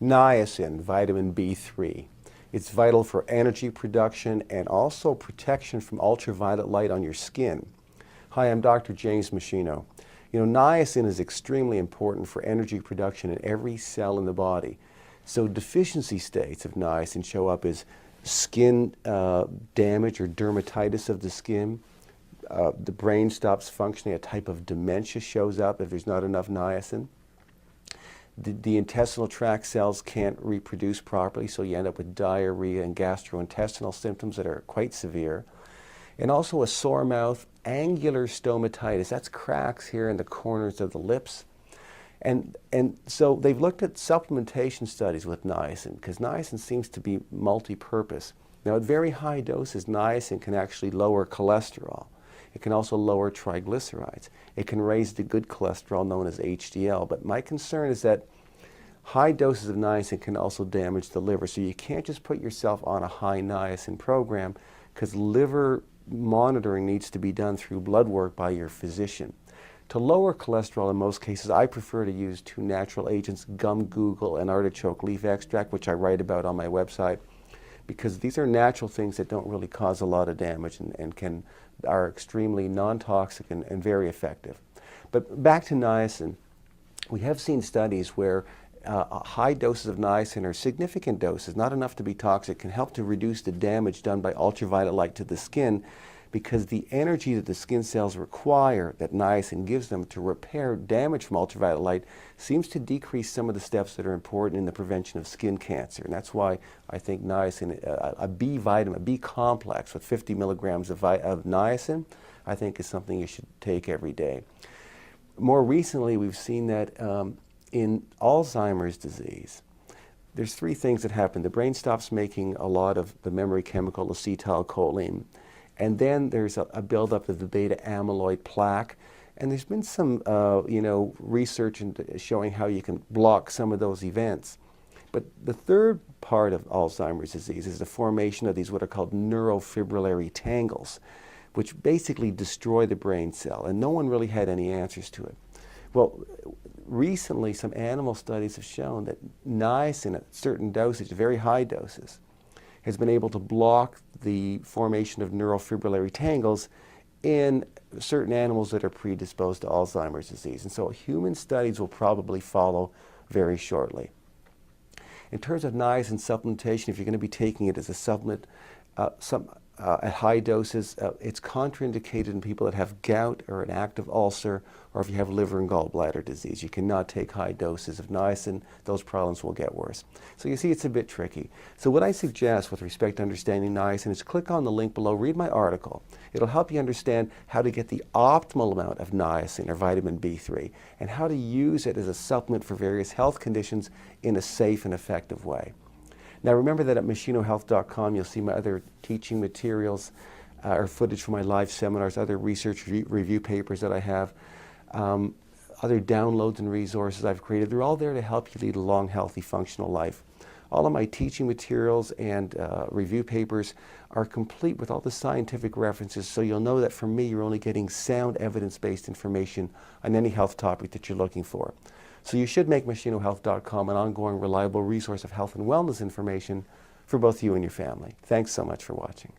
Niacin, vitamin B3. It's vital for energy production and also protection from ultraviolet light on your skin. Hi, I'm Dr. James Machino. You know, niacin is extremely important for energy production in every cell in the body. So deficiency states of niacin show up as skin damage or dermatitis of the skin. The brain stops functioning. A type of dementia shows up if there's not enough niacin. The intestinal tract cells can't reproduce properly, so you end up with diarrhea and gastrointestinal symptoms that are quite severe. And also a sore mouth, angular stomatitis. That's cracks here in the corners of the lips. And so they've looked at supplementation studies with niacin, because niacin seems to be multi-purpose. Now, at very high doses, niacin can actually lower cholesterol. It can also lower triglycerides. It can raise the good cholesterol known as HDL. But my concern is that high doses of niacin can also damage the liver. So you can't just put yourself on a high niacin program, because liver monitoring needs to be done through blood work by your physician. To lower cholesterol in most cases, I prefer to use two natural agents, gum google and artichoke leaf extract, which I write about on my website, because these are natural things that don't really cause a lot of damage and are extremely non-toxic and very effective. But back to niacin, we have seen studies where high doses of niacin, or significant doses, not enough to be toxic, can help to reduce the damage done by ultraviolet light to the skin, because the energy that the skin cells require, that niacin gives them to repair damage from ultraviolet light, seems to decrease some of the steps that are important in the prevention of skin cancer. And that's why I think niacin, a B vitamin, a B complex with 50 milligrams of niacin, I think is something you should take every day. More recently, we've seen that in Alzheimer's disease, there's three things that happen. The brain stops making a lot of the memory chemical acetylcholine. And then there's a buildup of the beta amyloid plaque. And there's been some research showing how you can block some of those events. But the third part of Alzheimer's disease is the formation of these what are called neurofibrillary tangles, which basically destroy the brain cell. And no one really had any answers to it. Well, recently some animal studies have shown that niacin at certain dosage, very high doses, has been able to block the formation of neurofibrillary tangles in certain animals that are predisposed to Alzheimer's disease. And so human studies will probably follow very shortly. In terms of niacin supplementation, if you're going to be taking it as a supplement at high doses, it's contraindicated in people that have gout or an active ulcer, or if you have liver and gallbladder disease. You cannot take high doses of niacin. Those problems will get worse. So you see, it's a bit tricky. So what I suggest with respect to understanding niacin is click on the link below, read my article. It'll help you understand how to get the optimal amount of niacin or vitamin B3 and how to use it as a supplement for various health conditions in a safe and effective way. Now remember that at machinohealth.com you'll see my other teaching materials or footage from my live seminars, other research review papers that I have, other downloads and resources I've created. They're all there to help you lead a long, healthy, functional life. All of my teaching materials and review papers are complete with all the scientific references, so you'll know that from me you're only getting sound evidence-based information on any health topic that you're looking for. So you should make machinohealth.com an ongoing, reliable resource of health and wellness information for both you and your family. Thanks so much for watching.